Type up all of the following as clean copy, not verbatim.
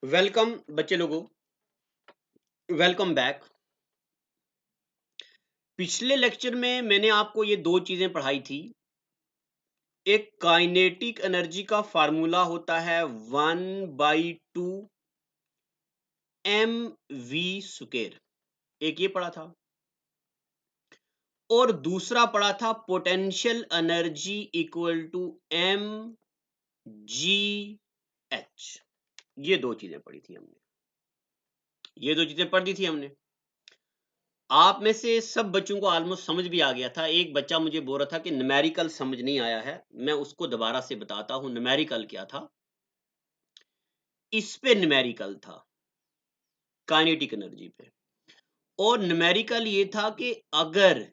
Welcome बच्चे लोगों, welcome back. पिछले लेक्चर में मैंने आपको ये दो चीजें पढ़ाई थी। एक काइनेटिक एनर्जी का फार्मूला होता है 1/2 mv²। एक ये पढ़ा था और दूसरा पढ़ा था potential energy equal to mgh। ये दो चीजें पढ़ी थी हमने, ये दो चीजें पढ़ दी थी हमने। आप में से सब बच्चों को ऑलमोस्ट समझ भी आ गया था। एक बच्चा मुझे बोल रहा था कि न्यूमेरिकल समझ नहीं आया है। मैं उसको दोबारा से बताता हूं न्यूमेरिकल क्या था। इस पे न्यूमेरिकल था, काइनेटिक एनर्जी पे। और न्यूमेरिकल ये था कि अगर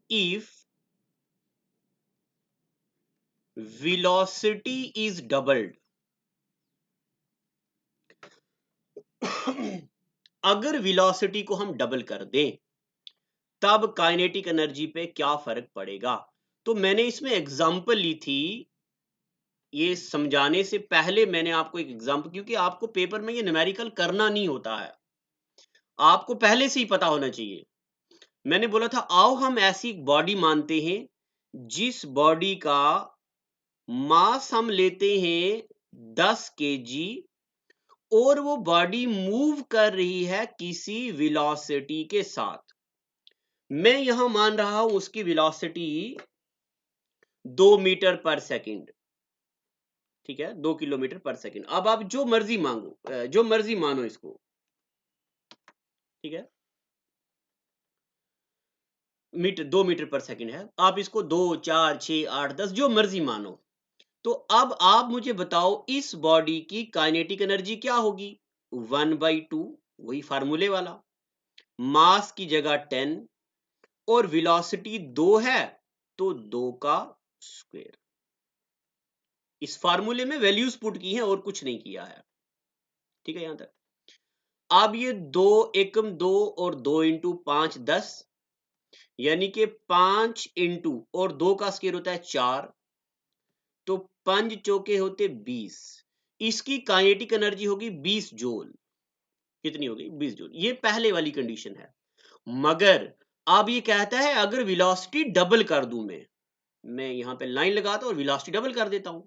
इफ वेलोसिटी इज डबल्ड, अगर वेलोसिटी को हम डबल कर दें तब काइनेटिक एनर्जी पे क्या फर्क पड़ेगा। तो मैंने इसमें एग्जांपल ली थी। ये समझाने से पहले मैंने आपको एक एग्जांपल, क्योंकि आपको पेपर में ये न्यूमेरिकल करना नहीं होता है, आपको पहले से ही पता होना चाहिए। मैंने बोला था आओ हम ऐसी बॉडी मानते हैं जिस बॉडी का मास हम लेते हैं 10 केजी और वो बॉडी मूव कर रही है किसी वेलोसिटी के साथ। मैं यहां मान रहा हूं उसकी वेलोसिटी 2 मीटर पर सेकंड, ठीक है, 2 किलोमीटर पर सेकंड। अब आप जो मर्जी मांगो, जो मर्जी मानो इसको, ठीक है, मीटर 2 मीटर पर सेकंड है। आप इसको 2 4 6 8 10 जो मर्जी मानो। तो अब आप मुझे बताओ इस बॉडी की काइनेटिक एनर्जी क्या होगी। 1/2, वही फार्मूले वाला, मास की जगह 10 और वेलोसिटी 2 है तो 2 का स्क्वायर। इस फार्मूले में वैल्यूज पुट की हैं और कुछ नहीं किया है, ठीक है। यहां तक अब ये 2 एकम 2 और 2 इंटू 5 10, यानी कि 5 इंटू और 2 का स्क्वायर होता है 4, तो 5 चौके होते 20। इसकी काइनेटिक एनर्जी होगी 20 जूल। कितनी होगी? 20 जूल। ये पहले वाली कंडीशन है। मगर अब ये कहता है अगर वेलोसिटी डबल कर दूं मैं यहां पे लाइन लगाता हूं और वेलोसिटी डबल कर देता हूं।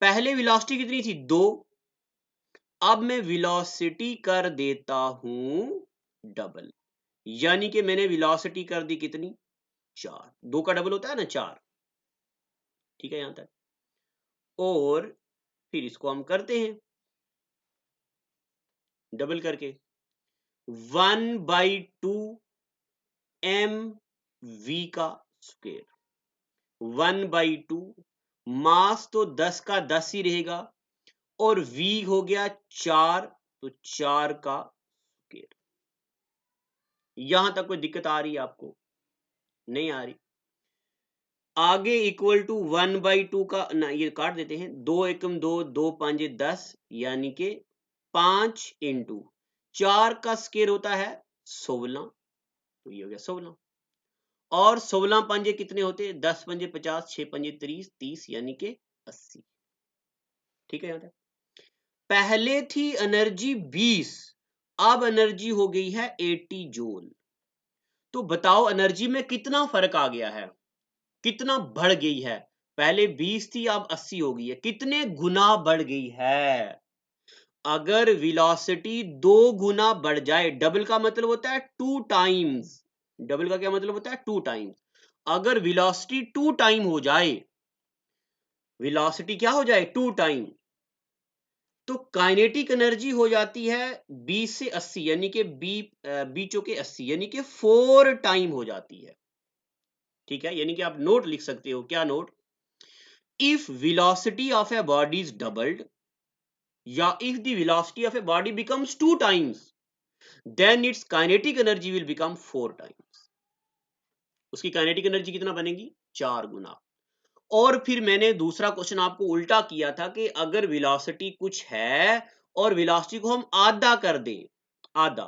पहले वेलोसिटी कितनी थी? 2। अब मैं वेलोसिटी कर देता हूं डबल, यानी कि मैंने वेलोसिटी कर दी कितनी? 4। 2 का डबल होता है ना 4, ठीक है यहां तक। और फिर इसको हम करते हैं डबल करके 1/2 mv का स्क्वायर। 1/2 मास तो 10 का 10 ही रहेगा और v हो गया 4, तो 4 का स्क्वायर। यहां तक कोई दिक्कत आ रही है आपको? नहीं आ रही। आगे इक्वल टू 1/2 का ना, ये काट देते हैं। 2 एकम 2, 2 5 10, यानी कि 5 इंटू 4 का स्क्वायर होता है 16, तो ये हो गया 16। और 16 पंजे कितने होते हैं? 10 पंजे 50, 6 पंजे 30, 30 यानी कि 80, ठीक है। यहां तक पहले थी एनर्जी 20, अब एनर्जी हो गई है 80 जूल। तो बताओ एनर्जी में कितना फर्क आ गया है, कितना बढ़ गई है। पहले 20 थी अब 80 हो गई है, कितने गुना बढ़ गई है। अगर वेलोसिटी 2 गुना बढ़ जाए, डबल का मतलब होता है 2 टाइम्स, डबल का क्या मतलब होता है? 2 टाइम्स। अगर वेलोसिटी 2 टाइम हो जाए, वेलोसिटी क्या हो जाए? 2 टाइम, तो काइनेटिक एनर्जी हो जाती है 20 से 80, यानी कि बी चौके 80, यानी कि 4 टाइम हो जाती है, ठीक है। यानी कि आप नोट लिख सकते हो। क्या note? if velocity of a body is doubled, या if the velocity of a body becomes 2 times, then its kinetic energy will become 4 times। उसकी काइनेटिक एनर्जी कितना बनेगी? 4 गुना। और फिर मैंने दूसरा क्वेश्चन आपको उल्टा किया था कि अगर वेलोसिटी कुछ है और वेलोसिटी को हम आधा कर दें, आधा,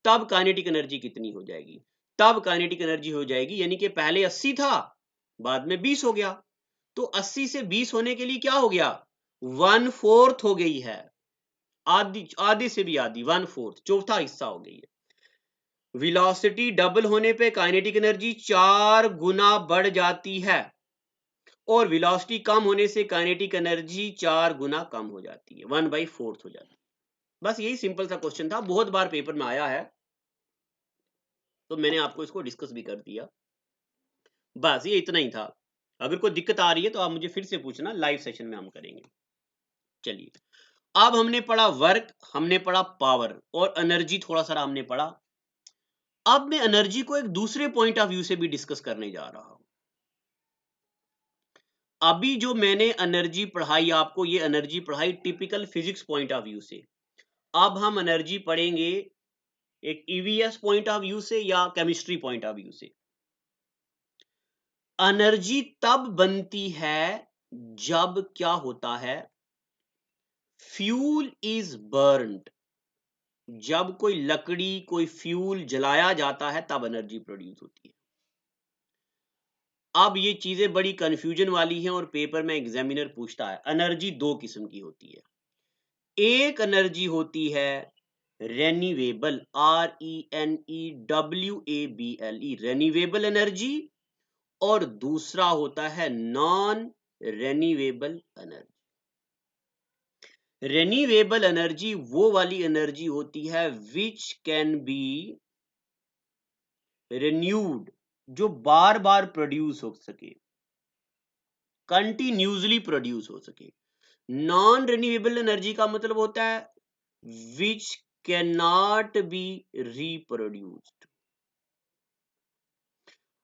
तब काइनेटिक एनर्जी कितनी हो जाएगी? तब काइनेटिक एनर्जी हो जाएगी, यानी कि पहले 80 था, बाद में 20 हो गया, तो 80 से 20 होने के लिए क्या हो गया? 1/4 हो गई है। आधे से भी आधी, 1/4, चौथा हिस्सा हो गई है। वेलोसिटी डबल होने पे काइनेटिक एनर्जी 4 गुना बढ़ जाती है और वेलोसिटी कम होने से काइनेटिक एनर्जी 4 गुना कम हो जाती है, 1/4 हो जाती है। बस यही सिंपल सा क्वेश्चन था, बहुत बार पेपर में आया है, तो मैंने आपको इसको डिस्कस भी कर दिया। बस ये इतना ही था। अगर कोई दिक्कत आ रही है तो आप मुझे फिर से पूछना, लाइव सेशन में हम करेंगे। चलिए, अब हमने पढ़ा वर्क, हमने पढ़ा पावर और एनर्जी थोड़ा सा हमने पढ़ा। अब मैं एनर्जी को एक दूसरे पॉइंट ऑफ व्यू से भी डिस्कस करने जा रहा हूं। अभी जो मैंने एनर्जी पढ़ाई आपको, ये एनर्जी पढ़ाई typical physics point of view से। अब हम एनर्जी पढ़ेंगे एक ईवीएस पॉइंट ऑफ व्यू से या केमिस्ट्री पॉइंट ऑफ व्यू से। एनर्जी तब बनती है जब क्या होता है, फ्यूल इज बर्न्ड। जब कोई लकड़ी, कोई फ्यूल जलाया जाता है तब एनर्जी प्रोड्यूस होती है। अब ये चीजें बड़ी कंफ्यूजन वाली हैं और पेपर में एग्जामिनर पूछता है। एनर्जी दो किस्म की होती है। एक एनर्जी होती है रेन्यूएबल, RENEWABLE, रेन्यूएबल एनर्जी, और दूसरा होता है non renewable energy. Renewable energy वो वाली एनर्जी होती है विच कैन बी रिन्यूड, जो बार बार प्रोड्यूस हो सके, कंटिन्यूसली प्रोड्यूस हो सके। नॉन रिन्यूएबल एनर्जी का मतलब होता है which can not be reproduced.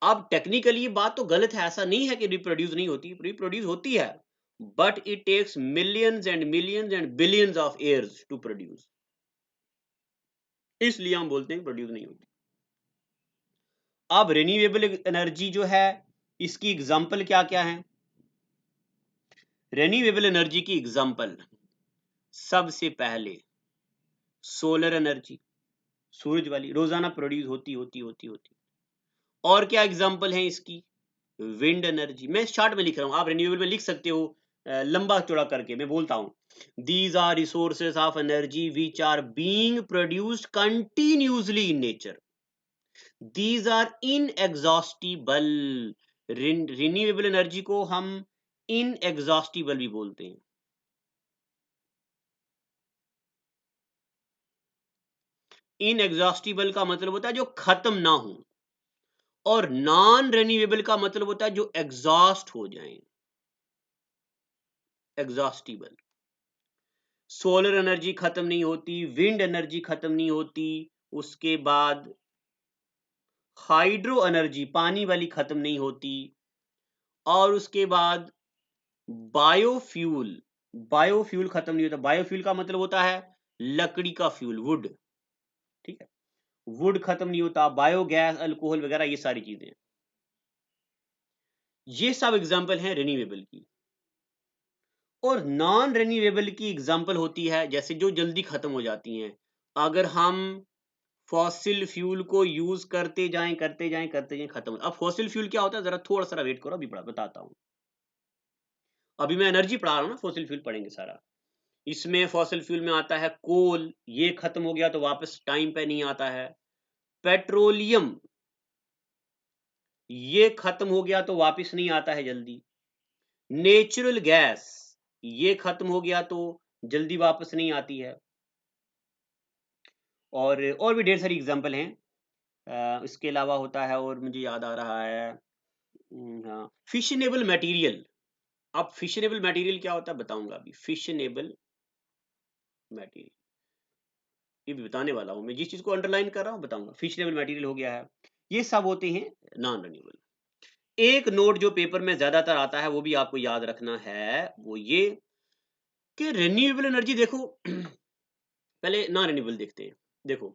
अब टेक्निकली ये बात तो गलत है, ऐसा नहीं है कि रिप्रोड्यूस नहीं होती, रिप्रोड्यूस होती है, but it takes millions and billions of years to produce, इसलिए हम बोलते हैं प्रोड्यूस नहीं होती। अब रिन्यूएबल एनर्जी जो है, इसकी एग्जांपल क्या क्या है? रिन्यूएबल एनर्जी की एग्जांपल, सबसे पहले सोलर एनर्जी, सूरज वाली, रोजाना प्रोड्यूस होती। और क्या एग्जांपल है इसकी? Wind energy. मैं शॉर्ट में लिख रहा हूं, आप रिन्यूएबल में लिख सकते हो लंबा चौड़ा करके, मैं बोलता हूं। These are resources of energy which are being produced continuously in nature. These are inexhaustible. Renewable energy को हम इनएग्जॉस्टिबल भी बोलते हैं। इनएग्जॉस्टिबल का मतलब होता है जो खत्म ना हो, और नॉन रिन्यूएबल का मतलब होता है जो एग्जॉस्ट हो जाए, एग्जॉस्टिबल। सोलर एनर्जी खत्म नहीं होती, विंड एनर्जी खत्म नहीं होती, उसके बाद हाइड्रो एनर्जी पानी वाली खत्म नहीं होती, और उसके बाद बायोफ्यूल, बायोफ्यूल खत्म नहीं होता। बायोफ्यूल का मतलब होता है लकड़ी का फ्यूल, वुड, ठीक है, वुड खत्म नहीं होता, बायोगैस, अल्कोहल वगैरह, ये सारी चीजें, ये सब एग्जांपल हैं रिन्यूएबल की। और नॉन रिन्यूएबल की एग्जांपल होती है जैसे जो जल्दी खत्म हो जाती हैं। अगर हम फॉसिल फ्यूल को यूज करते जाएं खत्म। अब फॉसिल फ्यूल क्या होता है, जरा थोड़ा सा वेट करो, अभी बताता हूं। अभी मैं एनर्जी पढ़ा रहा हूं ना, फॉसिल फ्यूल पढ़ेंगे सारा। इसमें फॉसिल फ्यूल में आता है कोल, ये खत्म हो गया तो वापस टाइम पे नहीं आता है। पेट्रोलियम, ये खत्म हो गया तो वापस नहीं आता है जल्दी। नेचुरल गैस, ये खत्म हो गया तो जल्दी वापस नहीं आती है। और भी ढेर सारी एग्जांपल हैं। इसके अलावा होता है, और मुझे याद आ रहा है, हाँ, फिशनेबल मटेरियल। अब फिशनेबल मटेरियल क्या होता है बताऊंगा अभी। फिशनेबल मटेरियल, ये भी बताने वाला हूं मैं, जिस चीज को अंडरलाइन कर रहा हूं बताऊंगा। फिशनेबल मटेरियल हो गया है, ये सब होते हैं नॉन रिन्यूएबल। एक नोट जो पेपर में ज्यादातर आता है वो भी आपको याद रखना है, वो ये कि रिन्यूएबल एनर्जी देखो पहले नॉन रिन्यूएबल देखते हैं। देखो,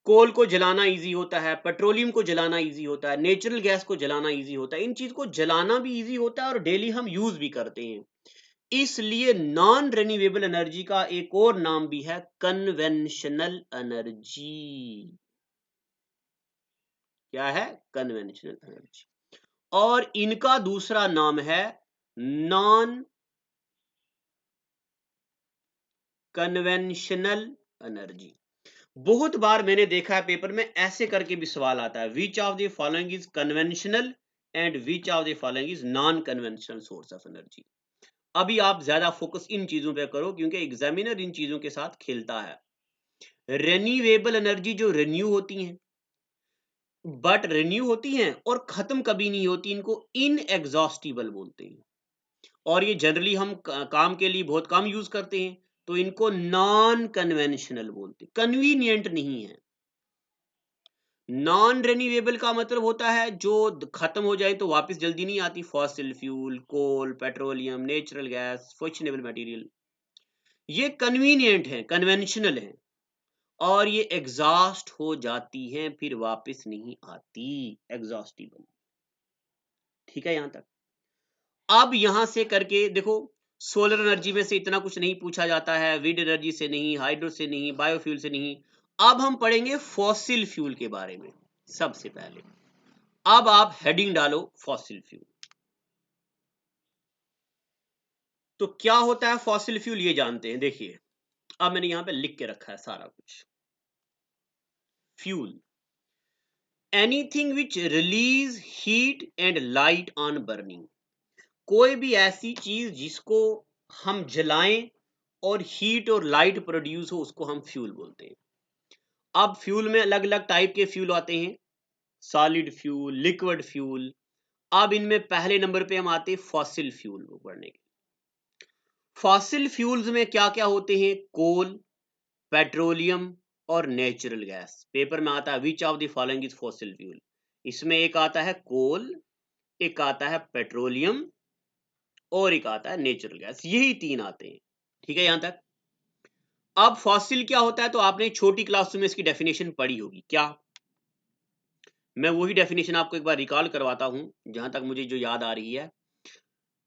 कोल को जलाना इजी होता है, पेट्रोलियम को जलाना इजी होता है, नेचुरल गैस को जलाना इजी होता है, इन चीज को जलाना भी इजी होता है और डेली हम यूज भी करते हैं। इसलिए नॉन रिन्यूएबल एनर्जी का एक और नाम भी है कन्वेंशनल एनर्जी। क्या है? Conventional energy. और इनका दूसरा नाम है नॉन कन्वेंशनल एनर्जी। बहुत बार मैंने देखा है पेपर में ऐसे करके भी सवाल आता है, विच of the following is conventional and which of the following is non conventional source of energy. अभी आप ज्यादा फोकस इन चीजों पे करो क्योंकि एग्जामिनर इन चीजों के साथ खेलता है। रिन्यूएबल एनर्जी जो रिन्यू होती हैं, बट रिन्यू होती हैं और खत्म कभी नहीं होती, इनको इनएग्जॉस्टिबल बोलते हैं। और ये जनरली हम काम के लिए बहुत कम यूज करते हैं, तो इनको नॉन कन्वेंशनल बोलते हैं, कन्वीनियंट नहीं है। नॉन रिन्यूएबल का मतलब होता है जो खत्म हो जाए तो वापस जल्दी नहीं आती, fossil fuel, coal, petroleum, natural gas, fissionable material. ये कन्वीनियंट है, कन्वेंशनल है, और ये एग्जॉस्ट हो जाती हैं फिर वापस नहीं आती, एग्जॉस्टिबल। ठीक है यहां तक। अब यहां से करके देखो, सोलर एनर्जी में से इतना कुछ नहीं पूछा जाता है, विंड एनर्जी से नहीं, हाइड्रो से नहीं, बायोफ्यूल से नहीं। अब हम पढ़ेंगे फॉसिल फ्यूल के बारे में सबसे पहले। अब आप हेडिंग डालो फॉसिल फ्यूल। तो क्या होता है फॉसिल फ्यूल ये जानते हैं। देखिए अब मैंने यहां पे लिख के रखा है सारा कुछ। Fuel, anything which release heat and light on burning. कोई भी ऐसी चीज जिसको हम जलाएं और हीट और लाइट प्रोड्यूस हो, उसको हम फ्यूल बोलते हैं। अब फ्यूल में अलग अलग टाइप के फ्यूल आते हैं, सॉलिड फ्यूल, लिक्विड फ्यूल। अब इनमें पहले नंबर पे हम आते हैं फॉसिल फ्यूल को पढ़ने के। फॉसिल फ्यूल्स में क्या क्या होते हैं, कोल, पेट्रोलियम और नेचुरल गैस। पेपर में आता है विच of the following is fossil fuel. इसमें एक आता है कोल, एक आता है पेट्रोलियम और एक आता है नेचुरल गैस, यही तीन आते हैं। ठीक है यहां तक। अब फॉसिल क्या होता है तो आपने छोटी क्लास में इसकी डेफिनेशन पढ़ी होगी। क्या, मैं वही डेफिनेशन आपको एक बार रिकॉल करवाता हूं जहां तक मुझे जो याद आ रही है।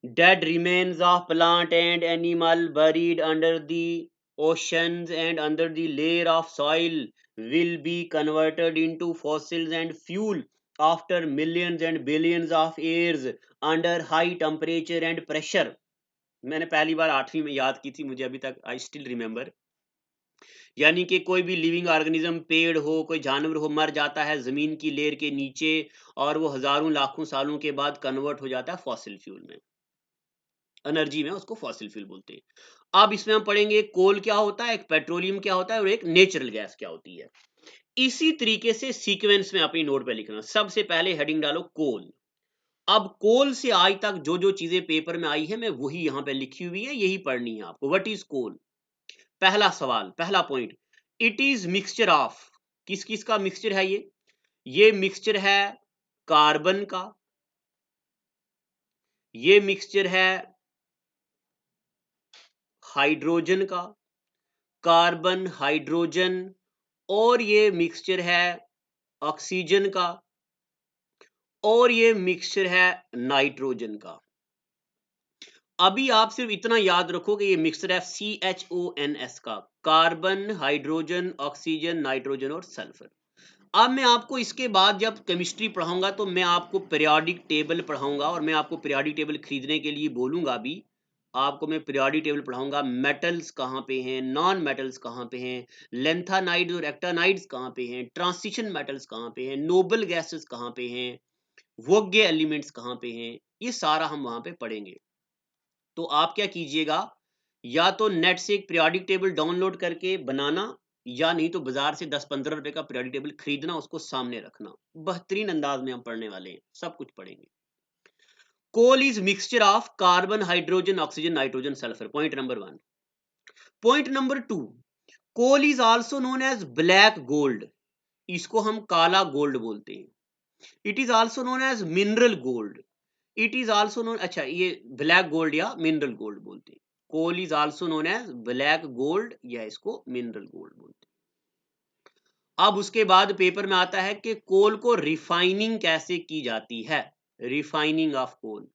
Dead remains of plant and animal buried under the oceans and under the layer of soil will be converted into fossils and fuel after millions and billions of years under high temperature and pressure। मैंने पहली बार 8वीं में याद की थी, मुझे अभी तक आई स्टिल रिमेम्बर। यानी कि कोई भी लिविंग ऑर्गेनिज्म, पेड़ हो, कोई जानवर हो, मर जाता है जमीन की लेयर के नीचे और वो हजारों लाखों सालों के बाद कन्वर्ट हो जाता है फॉसिल फ्यूल में, एनर्जी में, उसको फॉसिल फ्यूल बोलते हैं। अब इसमें हम पढ़ेंगे कोल क्या होता है, एक पेट्रोलियम क्या होता है और एक नेचुरल गैस क्या होती है। इसी तरीके से सीक्वेंस में अपनी नोट पे लिखना। सबसे पहले हेडिंग डालो कोल। अब कोल से आज तक जो जो चीजें पेपर में आई है मैं वही यहां पे लिखी हुई है, यही पढ़नी है आपको। व्हाट इज कोल। पहला सवाल, पहला point, it is mixture of, किस किस का मिक्सचर है ये मिक्सचर है कार्बन का, ये मिक्सचर है हाइड्रोजन का, कार्बन, हाइड्रोजन, और ये मिक्सचर है ऑक्सीजन का, और ये मिक्सचर है नाइट्रोजन का। अभी आप सिर्फ इतना याद रखो कि ये मिक्सचर है CHONS का, कार्बन, हाइड्रोजन, ऑक्सीजन, नाइट्रोजन और सल्फर। अब मैं आपको इसके बाद जब केमिस्ट्री पढ़ाऊंगा तो मैं आपको पीरियोडिक टेबल पढ़ाऊंगा और मैं आपको पीरियोडिक टेबल खरीदने के लिए बोलूंगा भी। आपको मैं पीरियोडिक टेबल पढ़ाऊंगा, मेटल्स कहाँ पे हैं, नॉन मेटल्स कहाँ पे हैं, लेंथानाइड्स और एक्टानाइड्स कहाँ पे हैं, ट्रांसिशन मेटल्स कहाँ पे हैं, नोबल गैसेस कहाँ पे हैं, वोग्य एलिमेंट्स कहाँ पे हैं, ये सारा हम वहां पे पढ़ेंगे। तो आप क्या कीजिएगा, या तो नेट से एक पीरियोडिक टेबल डाउनलोड करके बनाना, या नहीं तो बाजार से 10-15 रुपए का पीरियोडिक टेबल खरीदना, उसको सामने रखना। बेहतरीन अंदाज में हम पढ़ने वाले हैं, सब कुछ पढ़ेंगे। Coal is mixture of carbon, hydrogen, oxygen, nitrogen, sulphur. Point number 1। Point number 2, coal is also known as black gold, इसको हम काला गोल्ड बोलते हैं। It is also known as mineral gold, it is also known, अच्छा ये black gold या mineral gold बोलते हैं। Coal is also known as black gold या इसको मिनरल गोल्ड बोलते हैं। अब उसके बाद पेपर में आता है कि कोल को रिफाइनिंग कैसे की जाती है, रिफाइनिंग ऑफ कोल,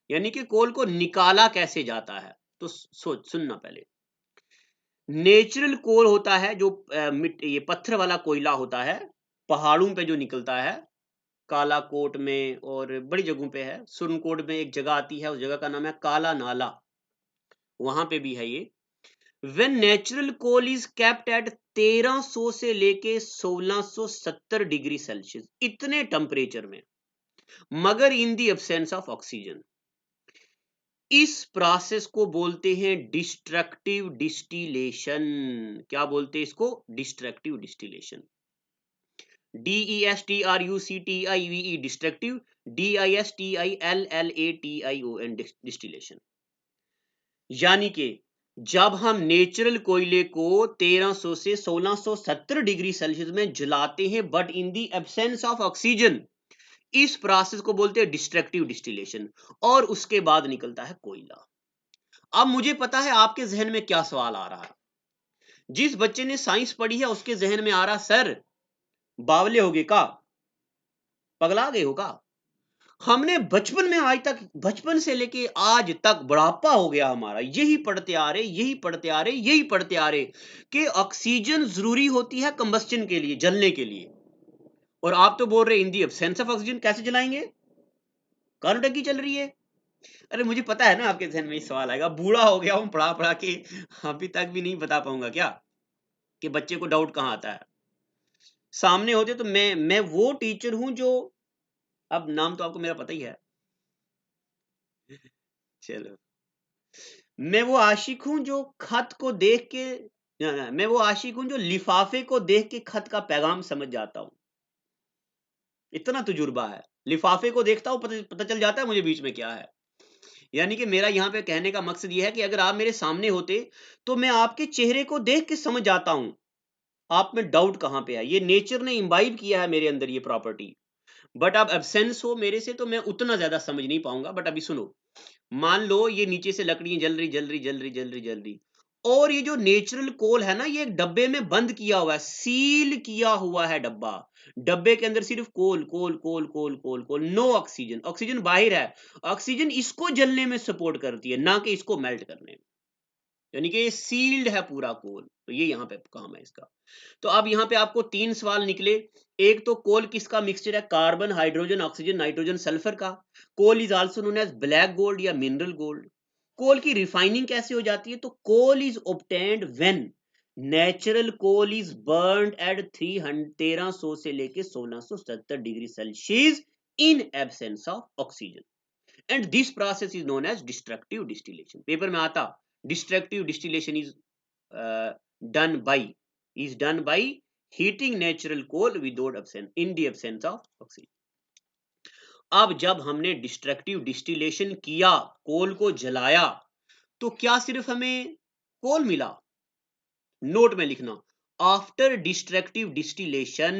यानी कि कोल को निकाला कैसे जाता है। तो सोच सुनना पहले। नेचुरल कोल होता है जो ये पत्थर वाला कोयला होता है, पहाड़ों पे जो निकलता है, कालाकोट में और बड़ी जगहों पे है। सुरनकोट में एक जगह आती है, उस जगह का नाम है काला नाला, वहां पे भी है ये। When natural coal is kept at 1300 से लेके 1670 डिग्री सेल्सियस, इतने टेम्परेचर में, मगर इन दी एब्सेंस ऑफ ऑक्सीजन, इस प्रोसेस को बोलते हैं डिस्ट्रक्टिव डिस्टिलेशन। क्या बोलते हैं इसको? Destructive distillation. DESTRUCTIVE destructive, DISTILLATION distillation. यानी कि जब हम नेचुरल कोयले को 1300 से 1670 डिग्री सेल्सियस में जलाते हैं, but in the absence of oxygen, इस प्रोसेस को बोलते हैं डिस्ट्रक्टिव डिस्टिलेशन, और उसके बाद निकलता है कोयला। अब मुझे पता है आपके जहन में क्या सवाल आ रहा है। जिस बच्चे ने साइंस पढ़ी है उसके जहन में आ रहा, सर बावले हो गए का, पगला गए हो का? हमने बचपन में आज तक, बचपन से लेके आज तक बुढ़ापा हो गया हमारा, यही पढ़ते आ रहे, यही पढ़ते आ रहे, यही पढ़ते आ रहे कि ऑक्सीजन जरूरी होती है कंबस्टन के लिए, जलने के लिए, और आप तो बोल रहे इन दी एब्सेंस ऑफ ऑक्सीजन कैसे जलाएंगे? कार्बन टंकी चल रही है। अरे मुझे पता है ना आपके जहन में सवाल आएगा, बूढ़ा हो गया हूं पढ़ा पढ़ा के, अभी तक भी नहीं बता पाऊंगा क्या कि बच्चे को डाउट कहां आता है। सामने होते तो मैं वो टीचर हूं जो, अब नाम तो आपको मेरा पता ही है, चलो, मैं वो आशिक हूं जो खत को देख के, मैं वो आशिक हूं जो लिफाफे को देख के खत का पैगाम समझ जाता हूं। इतना तजुर्बा है, लिफाफे को देखता हूं, पता चल जाता है मुझे बीच में क्या है। यानी कि मेरा यहां पे कहने का मकसद यह है कि अगर आप मेरे सामने होते तो मैं आपके चेहरे को देख के समझ जाता हूं आप में डाउट कहां पे है। ये नेचर ने इम्बाइब किया है मेरे अंदर ये प्रॉपर्टी, बट आप एब्सेंस हो मेरे से तो मैं उतना ज्यादा समझ नहीं पाऊंगा। बट अभी सुनो, मान लो ये नीचे से लकड़ियां जल रही जल रही जल रही जल रही जल रही, और ये जो नेचुरल कोल है ना, ये एक डब्बे में बंद किया हुआ है, सील किया हुआ है डब्बा। डब्बे के अंदर सिर्फ कोल कोल कोल कोल कोल कोल, नो ऑक्सीजन, ऑक्सीजन बाहर है। ऑक्सीजन इसको जलने में सपोर्ट करती है, ना कि इसको मेल्ट करने में। यानी कि ये सील्ड है पूरा कोल, तो ये यहाँ पे काम है इसका। तो अब यहाँ पे आपको तीन सवाल निकले। एक तो कोल किसका मिक्सचर है? Carbon, hydrogen, oxygen, nitrogen, sulphur का। Coal is also known as black gold या मिनरल गोल्ड। कोल की रिफाइनिंग कैसे हो जाती है? तो coal is obtained when natural coal is burned at 1300 से लेके 1670 degree Celsius in absence of oxygen, and this process is known as destructive distillation. Paper में आता, destructive distillation uh, done by is done by heating natural coal without absence in the absence of oxygen. अब जब हमने destructive distillation किया, कोल को जलाया, तो क्या सिर्फ हमें कोल मिला? नोट में लिखना, आफ्टर डिस्ट्रक्टिव डिस्टिलेशन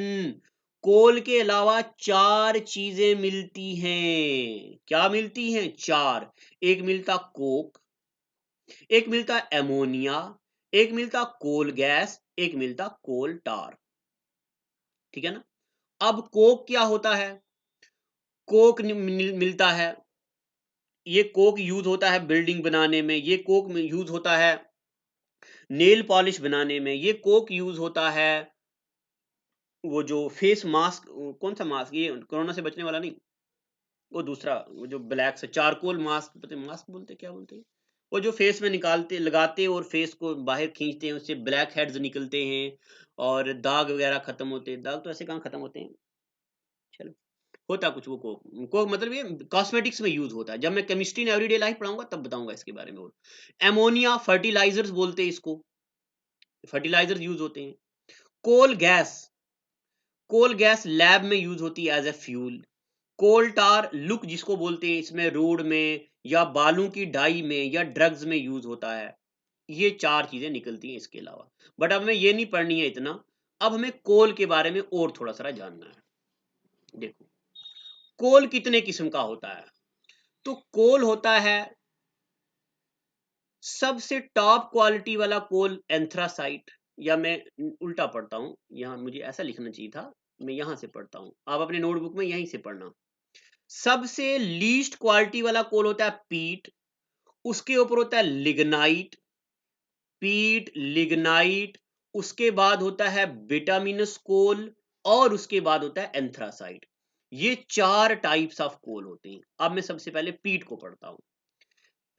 कोल के अलावा चार चीजें मिलती हैं। क्या मिलती हैं? चार। एक मिलता कोक, एक मिलता एमोनिया, एक मिलता कोल गैस, एक मिलता कोल टार। ठीक है ना? अब कोक क्या होता है? कोक मिलता है, ये कोक यूज होता है बिल्डिंग बनाने में, ये कोक यूज होता है नेल पॉलिश बनाने में, ये कोक यूज होता है वो जो फेस मास्क, कौन सा मास्क, ये कोरोना से बचने वाला नहीं, वो दूसरा, वो जो ब्लैक से चारकोल मास्क, पता मास्क बोलते क्या बोलते हैं, वो जो फेस में निकालते लगाते और फेस को बाहर खींचते हैं, उससे ब्लैक हेड्स निकलते हैं और दाग वगैरह खत्म होते हैं। दाग तो ऐसे कहाँ खत्म होते हैं, चलो, होता कुछ वो कोक। कोक मतलब ये कॉस्मेटिक्स में यूज होता है। जब मैं केमिस्ट्री इन एवरीडे लाइफ पढ़ाऊंगा तब बताऊंगा इसके बारे में। और एमोनिया फर्टिलाइजर्स बोलते हैं इसको, फर्टिलाइजर्स यूज होते हैं। Coal gas, coal gas lab में यूज होती है as a fuel. Coal tar लुक जिसको बोलते हैं, इसमें रोड में या बालों की डाई में या ड्रग्स में यूज होता है। ये चार चीजें निकलती हैं इसके अलावा। बट अब हमें ये नहीं पढ़नी है इतना, अब हमें कोल के बारे में और थोड़ा सा जानना है। देखो, कोल कितने किस्म का होता है? तो कोल होता है, सबसे टॉप क्वालिटी वाला कोल एंथ्रासाइट, या मैं उल्टा पढ़ता हूं, यहां मुझे ऐसा लिखना चाहिए था, मैं यहां से पढ़ता हूं, आप अपने नोटबुक में यहीं से पढ़ना। सबसे लीस्ट क्वालिटी वाला कोल होता है पीट, उसके ऊपर होता है लिग्नाइट, पीट लिग्नाइट, उसके बाद होता है बिटामिनस कोल, और उसके बाद होता है एंथ्रासाइट। ये चार टाइप्स ऑफ कोल होते हैं। अब मैं सबसे पहले पीट को पढ़ता हूं।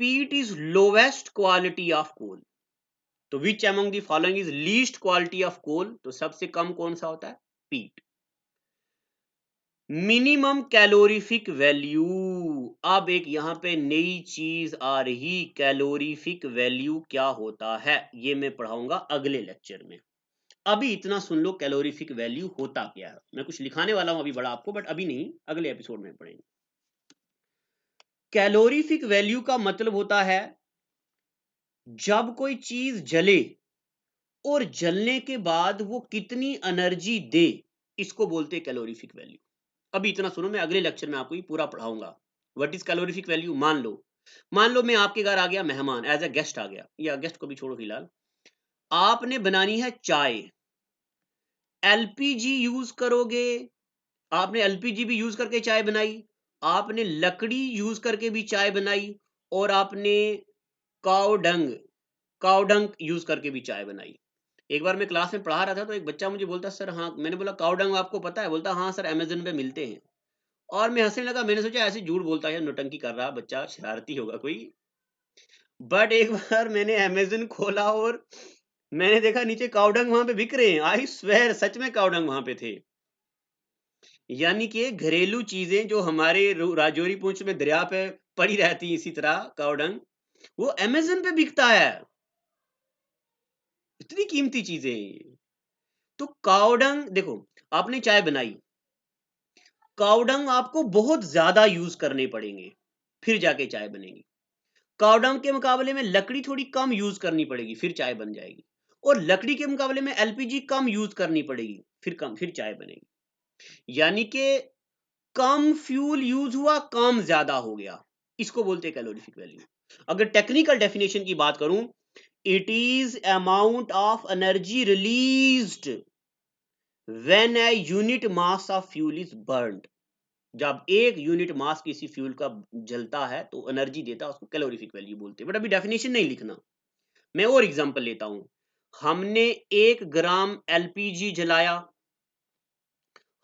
Peat is lowest quality of coal, तो which among the following is least quality of coal, तो सबसे कम कौन सा होता है, पीट। मिनिमम कैलोरीफिक वैल्यू, अब एक यहां पे नई चीज आ रही, कैलोरीफिक वैल्यू क्या होता है ये मैं पढ़ाऊंगा अगले लेक्चर में। अभी इतना सुन लो कैलोरीफिक वैल्यू होता क्या है, मैं कुछ लिखाने वाला हूं अभी बड़ा आपको, बट अभी नहीं, अगले एपिसोड में पढ़ेंगे। कैलोरीफिक वैल्यू का मतलब होता है जब कोई चीज जले और जलने के बाद वो कितनी एनर्जी दे, इसको बोलते हैं कैलोरीफिक वैल्यू। अभी इतना सुनो, मैं अगले लेक्चर में आपको ये पूरा पढ़ाऊंगा व्हाट इज कैलोरीफिक वैल्यू। मान लो मैं आपके घर आ गया मेहमान, एज अ गेस्ट आ गया, या गेस्ट को भी छोड़ो फिलहाल, आपने बनानी है चाय, एलपीजी यूज करोगे, आपने एलपीजी भी यूज करके चाय बनाई, आपने लकड़ी यूज करके भी चाय बनाई, और आपने कावडंग कावडंग यूज करके भी चाय बनाई। एक बार मैं क्लास में पढ़ा रहा था तो एक बच्चा मुझे बोलता सर हाँ, मैंने बोला कावडंग आपको पता है, बोलता हाँ सर अमेजन पे मिलते हैं। और मैं हंसने लगा, मैंने सोचा ऐसे झूठ बोलता है, नौटंकी कर रहा बच्चा, शरारती होगा कोई। बट एक बार मैंने अमेजन खोला और मैंने देखा नीचे कावडंग वहां पे बिक रहे हैं, आई स्वेयर सच में कावडंग वहां पे थे। यानी कि घरेलू चीजें जो हमारे राजौरी पुंछ में दरिया पे पड़ी रहती है, इसी तरह कावडंग वो अमेजन पे बिकता है, इतनी कीमती चीजें। तो कावडंग देखो, आपने चाय बनाई, कावडंग आपको बहुत ज्यादा यूज करने पड़ेंगे फिर जाके चाय बनेगी। कावडंग के मुकाबले में लकड़ी थोड़ी कम यूज करनी पड़ेगी फिर चाय बन जाएगी, और लकड़ी के मुकाबले में एलपीजी कम यूज करनी पड़ेगी फिर चाय बनेगी। यानी कि कम फ्यूल यूज हुआ, कम ज्यादा हो गया, इसको बोलते हैं कैलोरीफिक वैल्यू। अगर टेक्निकल डेफिनेशन की बात करूं, it is amount of energy released when a unit mass of fuel is burned. जब एक यूनिट मास किसी फ्यूल का जलता है तो एनर्जी देता है, उसको कैलोरीफिक वैल्यू बोलते हैं। बट अभी डेफिनेशन नहीं लिखना, मैं और एग्जांपल लेता हूं। हमने 1 ग्राम एलपीजी जलाया,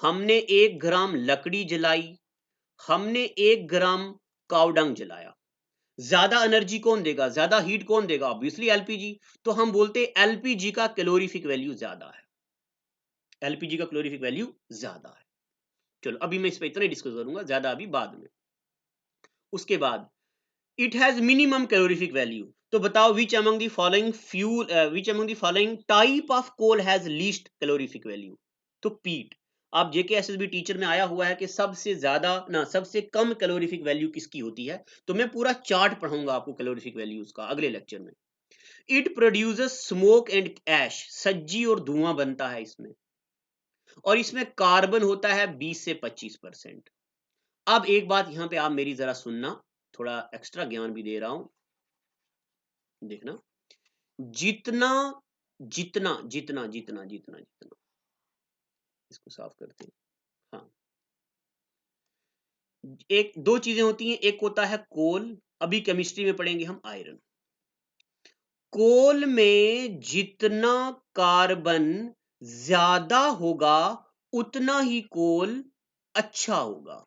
हमने 1 ग्राम लकड़ी जलाई, हमने 1 ग्राम कावडंग जलाया, ज्यादा एनर्जी कौन देगा, ज्यादा हीट कौन देगा, ऑब्वियसली एलपीजी। तो हम बोलते हैं एलपीजी का कैलोरीफिक वैल्यू ज्यादा है, एलपीजी का कैलोरीफिक वैल्यू ज्यादा है। चलो अभी मैं इस पर इतना ही डिस्कस करूंगा, ज्यादा अभी बाद में। उसके बाद it has minimum calorific value, तो बताओ which among the following fuel, which among the following type of coal has least calorific value, तो पीट। आप जेके एसएसबी टीचर में आया हुआ है कि सबसे ज्यादा ना सबसे कम कैलोरीफिक वैल्यू किसकी होती है, तो मैं पूरा चार्ट पढ़ाऊंगा आपको कैलोरीफिक वैल्यूज का अगले लेक्चर में। इट प्रोड्यूसेस स्मोक एंड ऐश, सज्जी और धुआं बनता है इसमें, और इसमें कार्बन होता है 20 से 25%। अब एक बात यहां पे आप मेरी जरा सुनना, थोड़ा एक्स्ट्रा ज्ञान भी दे रहा हूं, देखना। जितना जितना जितना जितना जितना जितना इसको साफ करते हैं। हाँ, एक दो चीजें होती हैं, एक होता है कोल, अभी केमिस्ट्री में पढ़ेंगे हम आयरन। कोल में जितना कार्बन ज्यादा होगा उतना ही कोल अच्छा होगा।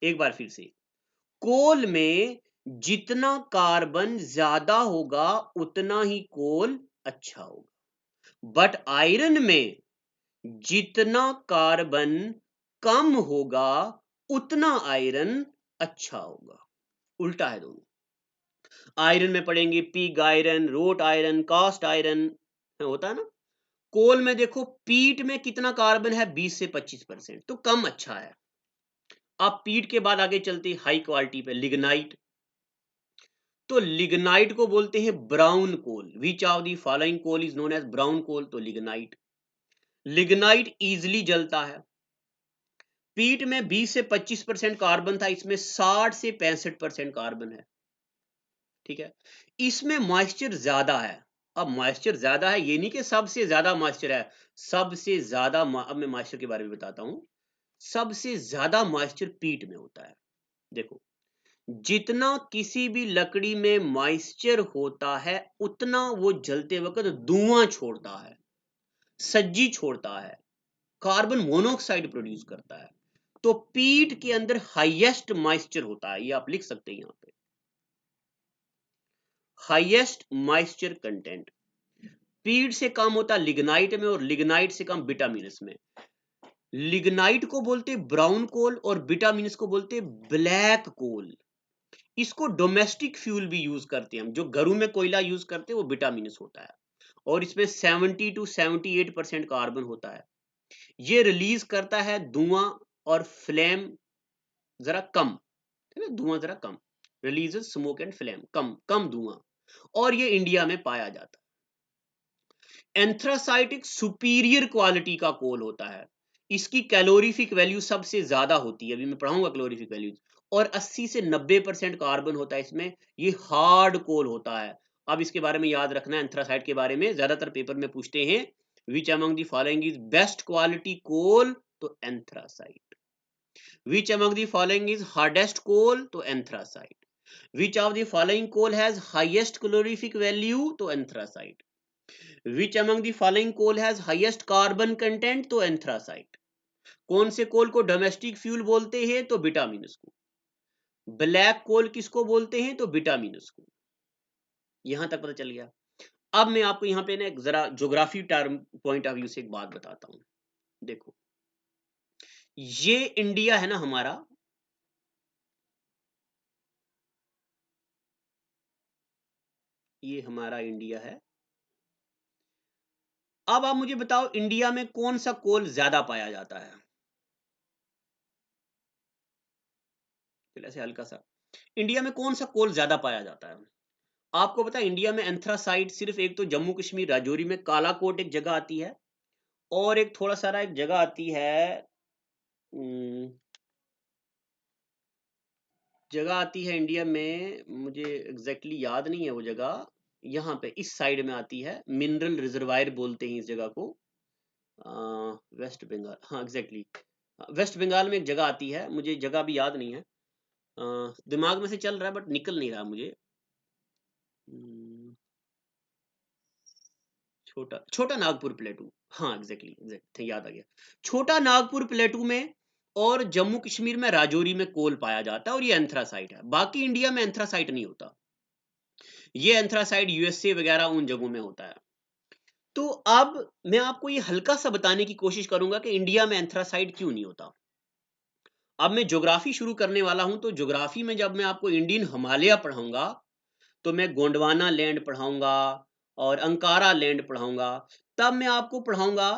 एक बार फिर से, कोल में जितना कार्बन ज्यादा होगा उतना ही कोल अच्छा होगा, बट आयरन में जितना कार्बन कम होगा उतना आयरन अच्छा होगा, उल्टा है दोनों। आयरन में पढ़ेंगे pig iron, wrought iron, cast iron, होता है ना। कोल में देखो पीट में कितना कार्बन है, 20 से 25%, तो कम अच्छा है। अब पीट के बाद आगे चलते हाई क्वालिटी पे, लिग्नाइट। तो लिग्नाइट को बोलते हैं brown coal, which of the following coal is known as brown coal, तो लिग्नाइट। लिग्नाइट इजिली जलता है, पीट में 20 से 25% कार्बन था, इसमें 60 से 65% कार्बन है, ठीक है। इसमें मॉइस्चर ज्यादा है। अब मॉइस्चर ज्यादा है ये नहीं कि सबसे ज्यादा मॉइस्चर है, सबसे ज्यादा अब मैं मॉइस्चर के बारे में बताता हूं। सबसे ज्यादा मॉइस्चर पीट में होता है। देखो, जितना किसी भी लकड़ी में मॉइस्चर होता है उतना वो जलते वक्त धुआं छोड़ता है, सज्जी छोड़ता है, कार्बन मोनोऑक्साइड प्रोड्यूस करता है। तो पीट के अंदर हाईएस्ट मॉइस्चर होता है, ये आप लिख सकते हैं यहां पे, हाईएस्ट मॉइस्चर कंटेंट। स्पीड से कम होता है लिग्नाइट में और लिग्नाइट से कम बिटामिनस में। लिग्नाइट को बोलते ब्राउन कोल और बिटामिनस को बोलते ब्लैक कोल। इसको डोमेस्टिक फ्यूल भी यूज करते हैं हम, जो घरों में कोयला यूज करते हैं वो बिटामिनस होता है और इसमें 70 to 78% कार्बन होता है। ये रिलीज करता है धुआं और फ्लेम जरा कम, है ना, धुआं जरा कम, रिलीजेस स्मोक एंड फ्लेम, कम कम धुआं, और ये इंडिया में पाया जाता है। एंथ्रासाइट एक सुपीरियर क्वालिटी का कोल होता है, इसकी कैलोरीफिक वैल्यू सबसे ज्यादा होती है, अभी मैं पढ़ाऊंगा कैलोरीफिक वैल्यूज, और 80 से 90% कार्बन होता है इसमें, ये हार्ड कोल होता है। अब इसके बारे में याद रखना है, एंथ्रासाइट के बारे में ज्यादातर पेपर में पूछते हैं, which among the following is best quality coal, तो anthracite. Which among the following is hardest coal, तो anthracite. Which of the following coal has highest calorific value, तो anthracite. Which among the following coal has highest carbon content, तो anthracite. कौन से कोल को domestic fuel बोलते हैं, तो बिटामिनस को। ब्लैक कोल किसको बोलते हैं, तो बिटामिनस को। यहां तक पता चल गया। अब मैं आपको यहाँ पे ना जरा geography term point of view से एक बात बताता हूं। देखो, ये इंडिया है ना हमारा, ये हमारा इंडिया है। अब आप मुझे बताओ इंडिया में कौन सा कोल ज्यादा पाया जाता है। चलो ऐसे हल्का सा, इंडिया में कौन सा कोल ज्यादा पाया जाता है। आपको पता है इंडिया में एंथ्रासाइट सिर्फ एक तो जम्मू कश्मीर राजौरी में कालाकोट एक जगह आती है, और एक थोड़ा सारा एक जगह आती है, जगह आती है इंडिया में, मुझे एग्जैक्टली याद नहीं है वो जगह, यहाँ पे इस साइड में आती है, मिनरल रिजर्वायर बोलते हैं इस जगह को, वेस्ट बंगाल, हाँ एग्जैक्टली, वेस्ट बंगाल में एक जगह आती है, मुझे जगह भी याद नहीं है, दिमाग में से चल रहा है बट निकल नहीं रहा मुझे। छोटा छोटा नागपुर प्लेटू, हाँ एग्जैक्टली याद आ गया, छोटा नागपुर प्लेटू में और जम्मू कश्मीर में राजौरी में कोल पाया जाता है, और ये एंथ्रासाइट है। बाकी इंडिया में एंथ्रासाइट नहीं होता, ये एंथ्रासाइट यूएसए वगैरह उन जगहों में होता है। तो अब मैं आपको ये हल्का सा बताने की कोशिश करूंगा कि इंडिया में एंथ्रासाइट क्यों नहीं होता। अब मैं ज्योग्राफी शुरू करने वाला हूं, तो ज्योग्राफी में जब मैं आपको इंडियन हिमालय पढ़ाऊंगा, तो मैं गोंडवाना लैंड पढ़ाऊंगा और अंकारा लैंड पढ़ाऊंगा। तब मैं आपको पढ़ाऊंगा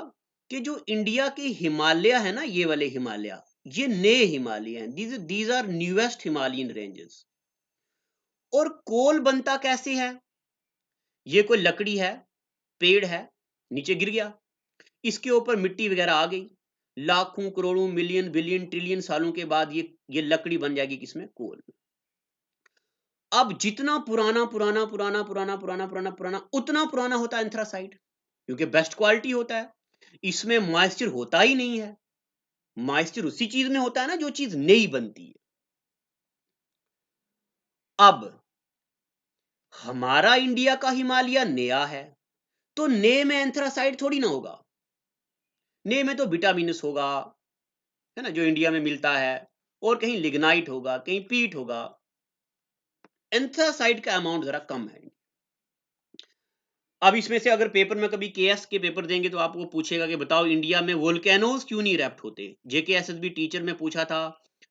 कि जो इंडिया के हिमालय है ना, ये वाले हिमालय, ये नए हिमालय हैं, these are newest Himalayan ranges. और कोल बनता कैसे है, ये कोई लकड़ी है, पेड़ है, नीचे गिर गया, इसके ऊपर मिट्टी वगैरह आ गई, लाखों करोड़ों मिलियन बिलियन ट्रिलियन सालों के बाद ये लकड़ी बन जाएगी, किसमें, कोल। अब जितना पुराना पुराना पुराना पुराना पुराना पुराना पुराना उतना पुराना होता है एंथ्रासाइट, क्योंकि बेस्ट क्वालिटी होता है, इसमें मॉइस्चर होता ही नहीं है। मॉइस्चर उसी चीज में होता है ना जो चीज नई बनती है। अब हमारा इंडिया का हिमालय नया है, तो नए में एंथ्रासाइट थोड़ी ना होगा, नए में तो विटामिनस होगा, है ना, जो इंडिया में मिलता है, और कहीं लिग्नाइट होगा, कहीं पीट होगा। एंथ्रासाइट का अमाउंट जरा कम है। अब इसमें से अगर पेपर में कभी केएस के पेपर देंगे तो आपको पूछेगा कि बताओ इंडिया में वोल्केनोज क्यों नहीं इरेप्ट होते। जेकेएसएसबी टीचर में पूछा था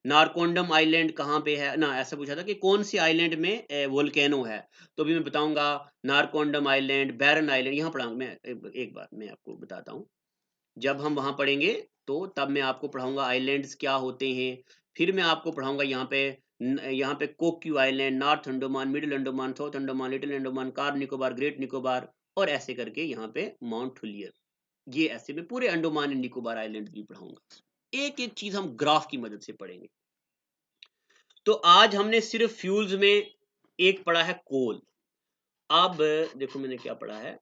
नारकोंडम आइलैंड कहाँ पे है ना, ऐसा पूछा था कि कौन सी आइलैंड में वोल्केनो है, तो भी मैं बताऊंगा नारकोंडम आइलैंड, बैरन आइलैंड, यहाँ पढ़ाऊंगा मैं। एक बार मैं आपको बताता हूँ, जब हम वहां पढ़ेंगे तो तब मैं आपको पढ़ाऊंगा आइलैंड्स क्या होते हैं। फिर मैं आपको पढ़ाऊंगा यहाँ पे Coco island, north Andaman, middle Andaman, south Andaman, little Andaman, car Nicobar, great Nicobar, और ऐसे करके यहाँ पे माउंट हुलियर, ये ऐसे में पूरे अंडमान एंड निकोबार आइलैंड भी पढ़ाऊंगा। एक एक चीज हम ग्राफ की मदद से पढ़ेंगे। तो आज हमने सिर्फ फ्यूल्स में एक पढ़ा है कोल। अब देखो मैंने क्या पढ़ा है,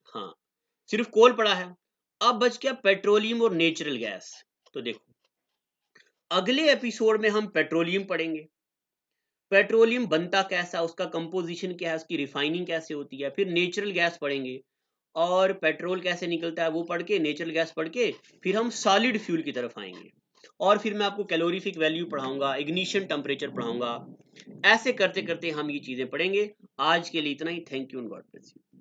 हाँ सिर्फ कोल पढ़ा है। अब बच गया पेट्रोलियम और नेचुरल गैस। तो देखो अगले एपिसोड में हम पेट्रोलियम पढ़ेंगे, पेट्रोलियम बनता कैसा, उसका कंपोजिशन क्या है, उसकी रिफाइनिंग कैसे होती है। फिर नेचुरल गैस पढ़ेंगे, और पेट्रोल कैसे निकलता है वो पढ़ के, नेचुरल गैस पढ़ के फिर हम सॉलिड फ्यूल की तरफ आएंगे, और फिर मैं आपको कैलोरीफिक वैल्यू पढ़ाऊंगा, इग्निशन टेम्परेचर पढ़ाऊंगा। ऐसे करते करते हम ये चीजें पढ़ेंगे। आज के लिए इतना ही। Thank you and God bless you.